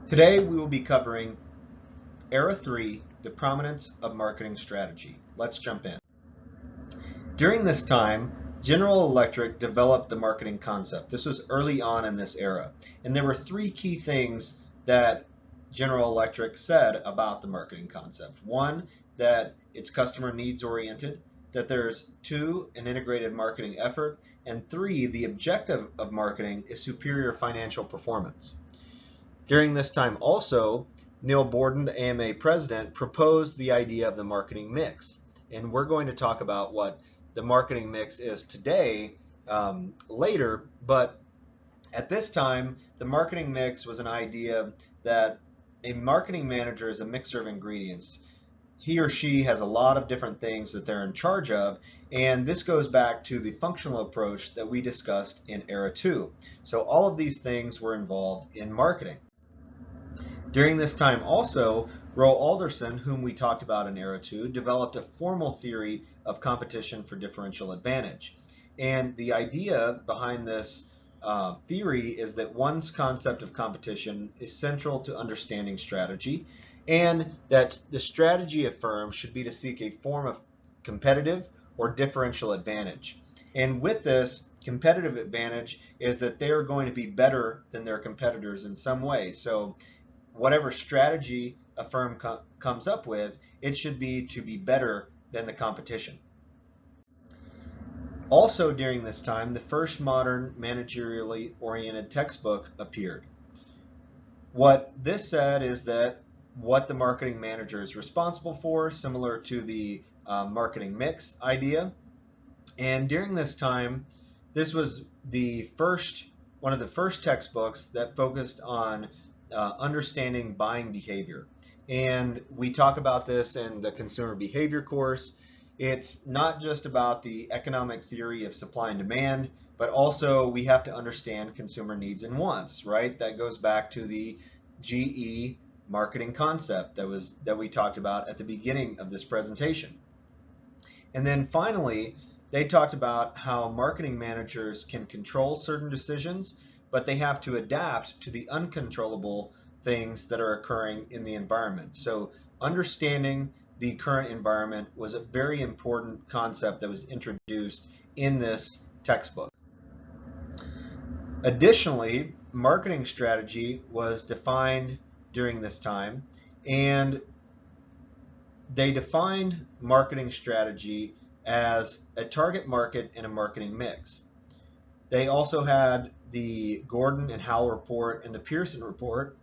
Today we will be covering Era 3, the prominence of marketing strategy. Let's jump in. During this time, General Electric developed the marketing concept. This was early on in this era, and there were three key things that General Electric said about the marketing concept. One, that it's customer needs oriented, that there's two, an integrated marketing effort, and three, the objective of marketing is superior financial performance. During this time also, Neil Borden, the AMA president, proposed the idea of the marketing mix. And we're going to talk about what the marketing mix is today later, but at this time, the marketing mix was an idea that a marketing manager is a mixer of ingredients. He or she has a lot of different things that they're in charge of, and this goes back to the functional approach that we discussed in Era 2. So all of these things were involved in marketing. During this time also, Roel Alderson, whom we talked about in Era 2, developed a formal theory of competition for differential advantage. And the idea behind this theory is that one's concept of competition is central to understanding strategy, and that the strategy of firms should be to seek a form of competitive or differential advantage. And with this, competitive advantage is that they are going to be better than their competitors in some way. So whatever strategy a firm comes up with, it should be to be better than the competition. Also during this time, the first modern managerially oriented textbook appeared. What this said is that what the marketing manager is responsible for, similar to the marketing mix idea. And during this time, this was one of the first textbooks that focused on understanding buying behavior. And we talk about this in the consumer behavior course. It's not just about the economic theory of supply and demand, but also we have to understand consumer needs and wants, right? That goes back to the GE marketing concept that we talked about at the beginning of this presentation. And then finally, they talked about how marketing managers can control certain decisions, but they have to adapt to the uncontrollable things that are occurring in the environment. So understanding the current environment was a very important concept that was introduced in this textbook. Additionally, marketing strategy was defined during this time, and they defined marketing strategy as a target market and a marketing mix. They also had the Gordon and Howe report and the Pearson report,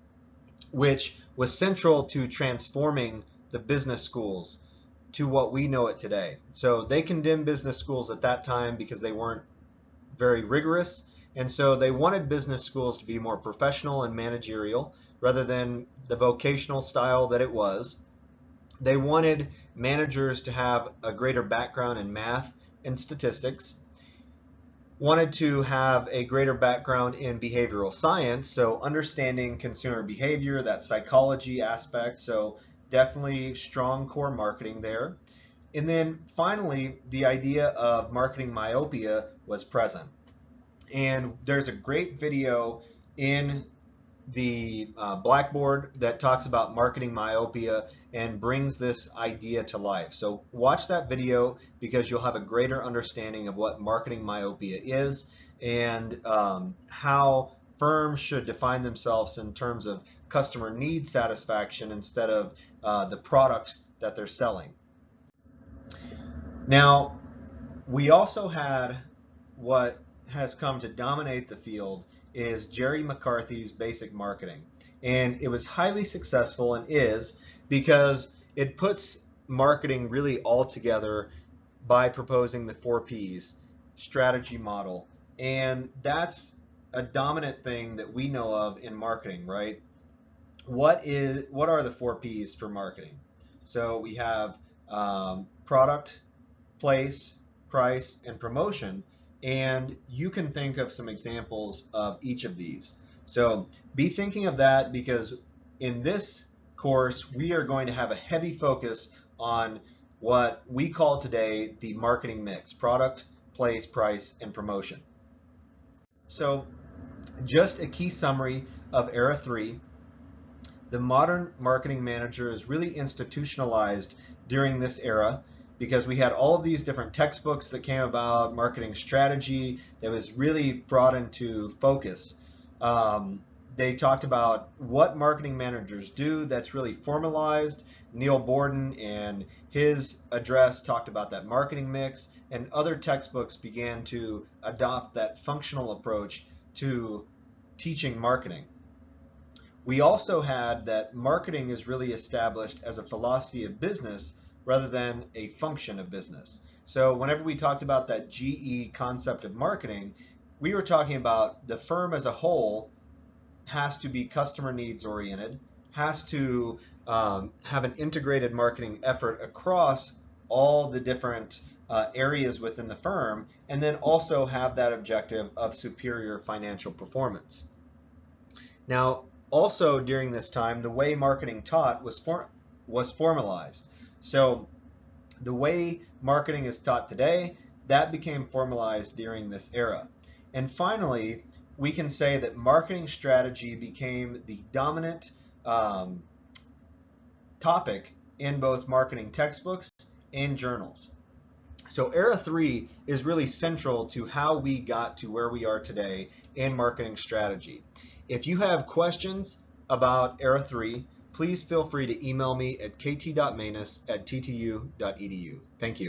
which was central to transforming the business schools to what we know it today. So they condemned business schools at that time because they weren't very rigorous, and so they wanted business schools to be more professional and managerial rather than the vocational style that it was. They wanted managers to have a greater background in math and statistics, wanted to have a greater background in behavioral science, so understanding consumer behavior, that psychology aspect, so definitely strong core marketing there. And then finally, the idea of marketing myopia was present. And there's a great video in the Blackboard that talks about marketing myopia and brings this idea to life. So watch that video because you'll have a greater understanding of what marketing myopia is and how firms should define themselves in terms of customer need satisfaction instead of the product that they're selling. Now, we also had what has come to dominate the field is Jerry McCarthy's basic marketing. And it was highly successful and is because it puts marketing really all together by proposing the 4 Ps strategy model. And that's a dominant thing that we know of in marketing, right? What are the 4 Ps for marketing? So we have product, place, price, and promotion. And you can think of some examples of each of these. So be thinking of that because in this course, we are going to have a heavy focus on what we call today the marketing mix: product, place, price, and promotion. So just a key summary of Era 3. The modern marketing manager is really institutionalized during this era because we had all of these different textbooks that came about, marketing strategy that was really brought into focus. They talked about what marketing managers do that's really formalized. Neil Borden in his address talked about that marketing mix, and other textbooks began to adopt that functional approach to teaching marketing. We also had that marketing is really established as a philosophy of business rather than a function of business. So whenever we talked about that GE concept of marketing, we were talking about the firm as a whole has to be customer needs oriented, has to have an integrated marketing effort across all the different areas within the firm, and then also have that objective of superior financial performance. Now, also during this time, the way marketing taught was formalized. So the way marketing is taught today, that became formalized during this era. And finally, we can say that marketing strategy became the dominant topic in both marketing textbooks and journals. So Era 3 is really central to how we got to where we are today in marketing strategy. If you have questions about Era 3, please feel free to email me at kt.manus@ttu.edu. Thank you.